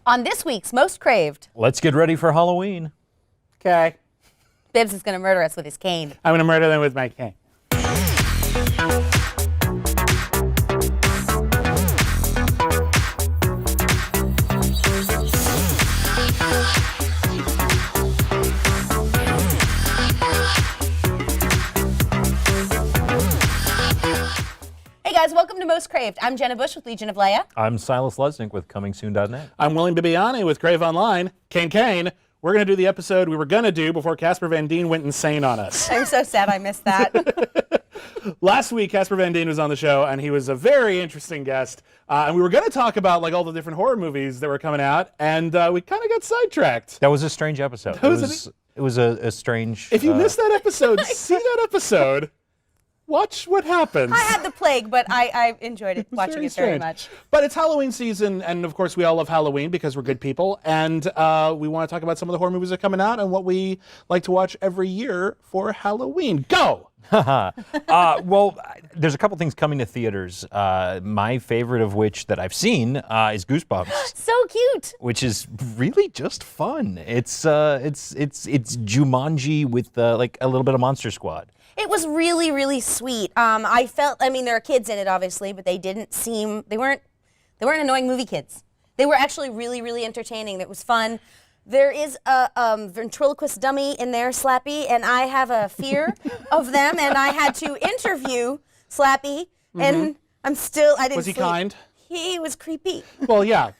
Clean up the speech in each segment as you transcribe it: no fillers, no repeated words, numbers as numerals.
On this week's Most Craved, Let's get ready for Halloween. Okay. Bibbs is going to murder us with his cane. I'm going to murder them with my cane. Hey guys, welcome to Most Craved. I'm Jenna Busch with Legion of Leia. I'm Silas Lesnick with ComingSoon.net. I'm William Bibbiani with CraveOnline. Kane. We're going to do the episode we were going to do before Casper Van Dien went insane on us. I'm so sad I missed that. Last week, Casper Van Dien was on the show, and he was a very interesting guest. And we were going to talk about like all the different horror movies that were coming out, and we kind of got sidetracked. That was a strange episode. It was a strange... If you missed that episode, see that episode. Watch what happens. I had the plague, but I enjoyed it, watching it very much. But it's Halloween season, and of course we all love Halloween because we're good people, and we want to talk about some of the horror movies that are coming out and what we like to watch every year for Halloween. Go! Well, there's a couple things coming to theaters. My favorite of which that I've seen is Goosebumps. So cute. Which is really just fun. It's Jumanji with like a little bit of Monster Squad. It was really, really sweet. I mean, there are kids in it, obviously, but they weren't annoying movie kids. They were actually really, really entertaining. It was fun. There is a ventriloquist dummy in there, Slappy, and I have a fear of them, and I had to interview Slappy, and I didn't Was he sleep. kind? He was creepy. Well, yeah.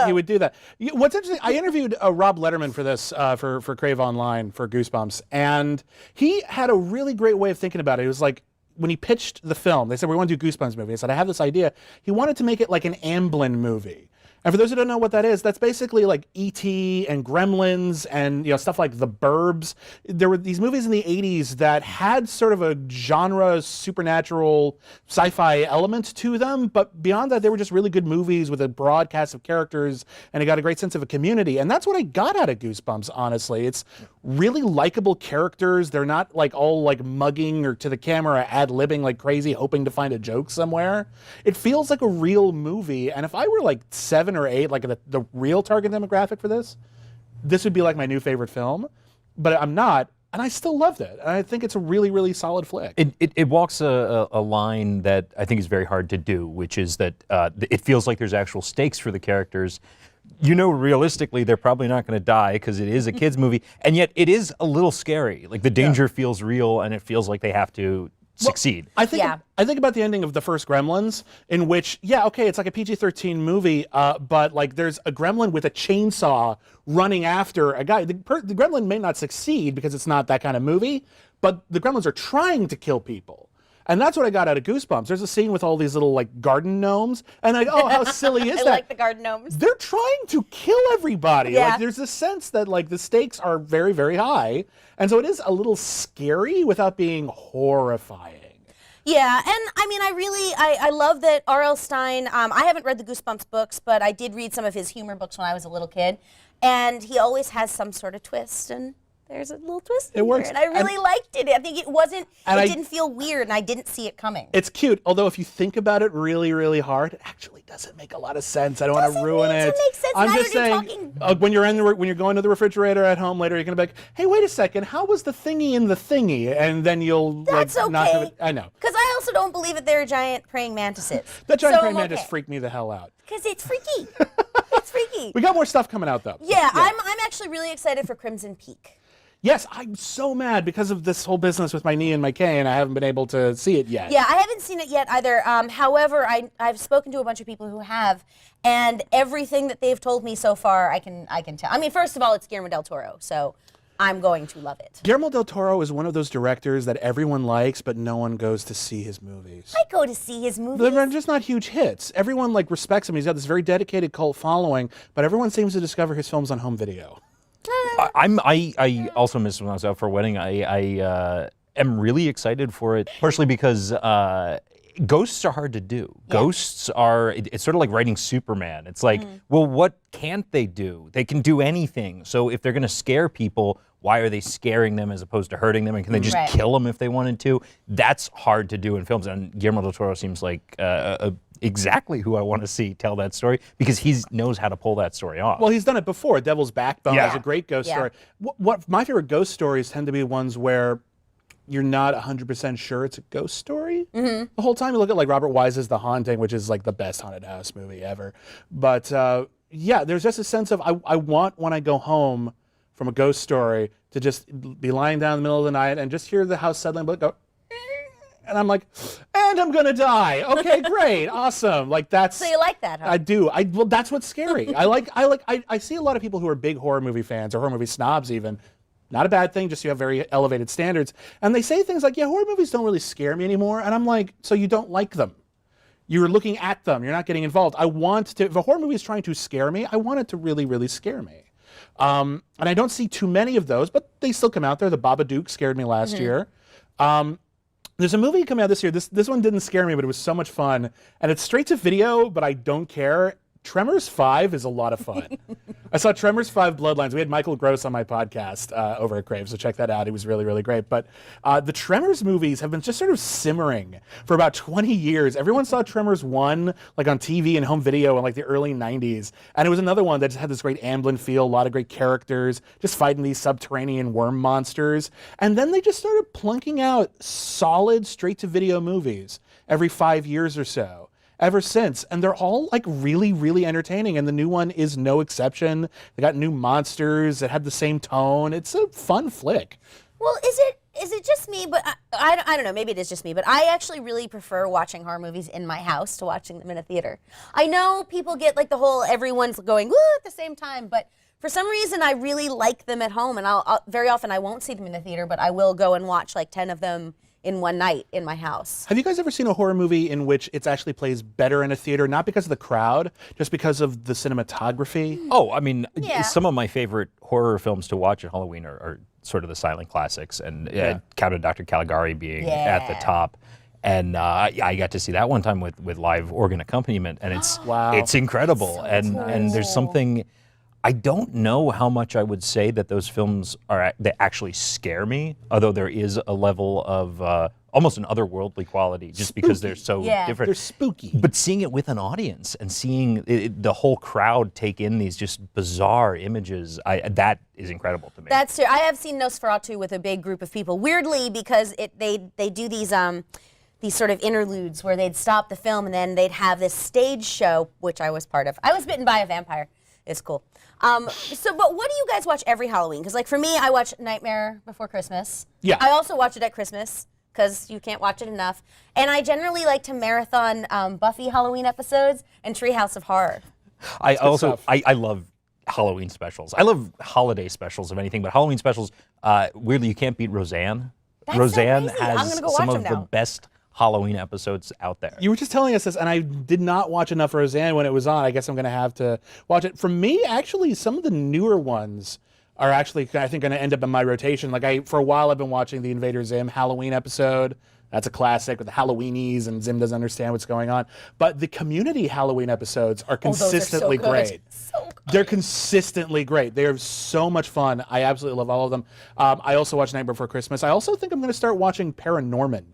He would do that. What's interesting, I interviewed Rob Letterman for this, for CraveOnline, for Goosebumps, and he had a really great way of thinking about it. It was like, when he pitched the film, they said, we want to do Goosebumps movie. I said, I have this idea. He wanted to make it like an Amblin movie. And for those who don't know what that is, that's basically like E.T. and Gremlins and stuff like The Burbs. There were these movies in the 80s that had sort of a genre, supernatural, sci-fi element to them, but beyond that, they were just really good movies with a broad cast of characters, and it got a great sense of a community. And that's what I got out of Goosebumps, honestly. It's really likable characters. They're not like all like mugging or to the camera ad-libbing like crazy, hoping to find a joke somewhere. It feels like a real movie, and if I were like 7 or 8, like the real target demographic for this would be like my new favorite film, but I'm not, and I still loved it. And I think it's a really, really solid flick. It walks a line that I think is very hard to do, which is that it feels like there's actual stakes for the characters. Realistically, they're probably not going to die because it is a kid's movie, and yet it is a little scary. Like the danger feels real, and it feels like they have to succeed. I think about the ending of the first Gremlins, in which, it's like a PG-13 movie, but like there's a gremlin with a chainsaw running after a guy. The gremlin may not succeed because it's not that kind of movie, but the gremlins are trying to kill people. And that's what I got out of Goosebumps. There's a scene with all these little like garden gnomes, and how silly is that? I like the garden gnomes. They're trying to kill everybody. Yeah. Like there's a sense that like the stakes are very, very high, and so it is a little scary without being horrifying. Yeah, and I mean, I love that R.L. Stine, I haven't read the Goosebumps books, but I did read some of his humor books when I was a little kid, and he always has some sort of twist, and there's a little twist in works. here, and I really liked it. I think it didn't feel weird, and I didn't see it coming. It's cute, although if you think about it really, really hard, it actually doesn't make a lot of sense. I don't want to ruin it. It makes sense. I'm Now just you're saying, when you're going to the refrigerator at home later, you're gonna be like, hey, wait a second, how was the thingy in the thingy? And then you'll That's like okay. not have it. I know. Because I also don't believe that they're giant praying mantises. That giant praying I'm mantis freaked me the hell out. Because it's freaky. It's freaky. We got more stuff coming out though. Yeah, I'm actually really excited for Crimson Peak. Yes, I'm so mad because of this whole business with my knee and my cane. I haven't been able to see it yet. Yeah, I haven't seen it yet either. However, I've spoken to a bunch of people who have, and everything that they've told me so far, I can tell. I mean, first of all, it's Guillermo del Toro, so I'm going to love it. Guillermo del Toro is one of those directors that everyone likes, but no one goes to see his movies. I go to see his movies. They're just not huge hits. Everyone like respects him. He's got this very dedicated cult following, but everyone seems to discover his films on home video. I also missed when I was out for a wedding. I am really excited for it, partially because ghosts are hard to do. Yeah. Ghosts are, it's sort of like writing Superman. It's like, well, what can't they do? They can do anything. So if they're going to scare people, why are they scaring them as opposed to hurting them? And can they just kill them if they wanted to? That's hard to do in films. And Guillermo del Toro seems like exactly who I want to see tell that story because he knows how to pull that story off. Well, he's done it before. Devil's Backbone Yeah. is a great ghost Yeah. story. What my favorite ghost stories tend to be ones where you're not 100% sure it's a ghost story the whole time. You look at like Robert Wise's The Haunting, which is like the best haunted house movie ever. But yeah, there's just a sense of I want when I go home from a ghost story to just be lying down in the middle of the night and just hear the house settling, but go, and I'm like, and I'm gonna die. Okay, great, awesome. Like that's. So you like that, huh? I do. Well, that's what's scary. I see a lot of people who are big horror movie fans or horror movie snobs even. Not a bad thing, just you have very elevated standards. And they say things like, yeah, horror movies don't really scare me anymore. And I'm like, so you don't like them. You're looking at them. You're not getting involved. I want to, if a horror movie is trying to scare me, I want it to really, really scare me. And I don't see too many of those, but they still come out there. The Babadook scared me last year. There's a movie coming out this year. This one didn't scare me, but it was so much fun. And it's straight to video, but I don't care. Tremors 5 is a lot of fun. I saw Tremors 5 Bloodlines. We had Michael Gross on my podcast over at Crave, so check that out. He was really, really great. But the Tremors movies have been just sort of simmering for about 20 years. Everyone saw Tremors 1 like on TV and home video in like the early 90s. And it was another one that just had this great Amblin feel, a lot of great characters, just fighting these subterranean worm monsters. And then they just started plunking out solid straight-to-video movies every 5 years or so. Ever since, and they're all like really, really entertaining, and the new one is no exception. They got new monsters that have the same tone. It's a fun flick. Well, is it just me? But I don't know. Maybe it is just me. But I actually really prefer watching horror movies in my house to watching them in a theater. I know people get like the whole everyone's going woo at the same time, but for some reason I really like them at home. And I'll very often I won't see them in the theater, but I will go and watch like 10 of them in one night in my house. Have you guys ever seen a horror movie in which it actually plays better in a theater, not because of the crowd, just because of the cinematography? Oh, I mean, Yeah. some of my favorite horror films to watch at Halloween are sort of the silent classics, and Count of Dr. Caligari being at the top. And I got to see that one time with live organ accompaniment, and it's Wow. it's incredible. So and there's cool. something. I don't know how much I would say that those films they actually scare me, although there is a level of almost an otherworldly quality just because they're so Yeah. different. They're spooky. But seeing it with an audience and seeing the whole crowd take in these just bizarre images, that is incredible to me. That's true. I have seen Nosferatu with a big group of people. Weirdly, because they do these sort of interludes where they'd stop the film and then they'd have this stage show, which I was part of. I was bitten by a vampire. It's cool. But what do you guys watch every Halloween? Because like for me, I watch Nightmare Before Christmas. Yeah. I also watch it at Christmas because you can't watch it enough. And I generally like to marathon Buffy Halloween episodes and Treehouse of Horror. I also stuff. I love Halloween specials. I love holiday specials of anything, but Halloween specials, weirdly, you can't beat Roseanne. That's so Roseanne crazy. I'm has gonna go some watch of them the now. best Halloween episodes out there. You were just telling us this, and I did not watch enough Roseanne when it was on. I guess I'm going to have to watch it. For me, actually, some of the newer ones are actually, I think, going to end up in my rotation. Like, for a while, I've been watching the Invader Zim Halloween episode. That's a classic with the Halloweenies, and Zim doesn't understand what's going on. But the Community Halloween episodes are Those are so consistently good. great. So good. They're consistently great. They're so much fun. I absolutely love all of them. I also watch Night Before Christmas. I also think I'm going to start watching Paranorman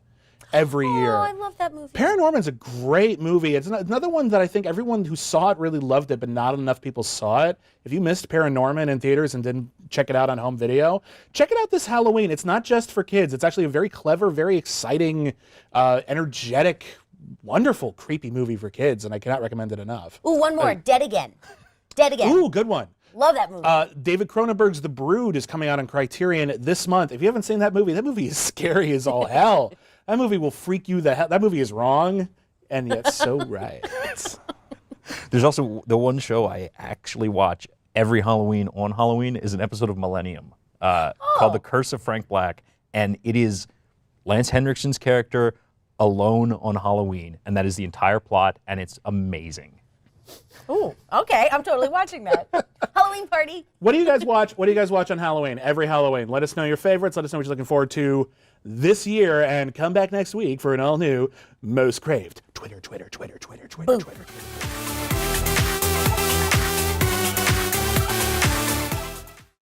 every year. Oh, I love that movie. Paranorman's a great movie. It's another one that I think everyone who saw it really loved it, but not enough people saw it. If you missed Paranorman in theaters and didn't check it out on home video, check it out this Halloween. It's not just for kids. It's actually a very clever, very exciting, energetic, wonderful, creepy movie for kids, and I cannot recommend it enough. Ooh, one more. Dead Again. Dead Again. Ooh, good one. Love that movie. David Cronenberg's The Brood is coming out on Criterion this month. If you haven't seen that movie is scary as all hell. That movie will freak you the hell. That movie is wrong, and yet so right. There's also the one show I actually watch every Halloween on Halloween is an episode of Millennium called The Curse of Frank Black, and it is Lance Henriksen's character alone on Halloween, and that is the entire plot, and it's amazing. Ooh, okay. I'm totally watching that. Halloween party. What do you guys watch? What do you guys watch on Halloween? Every Halloween. Let us know your favorites. Let us know what you're looking forward to this year, and come back next week for an all new Most Craved. Twitter.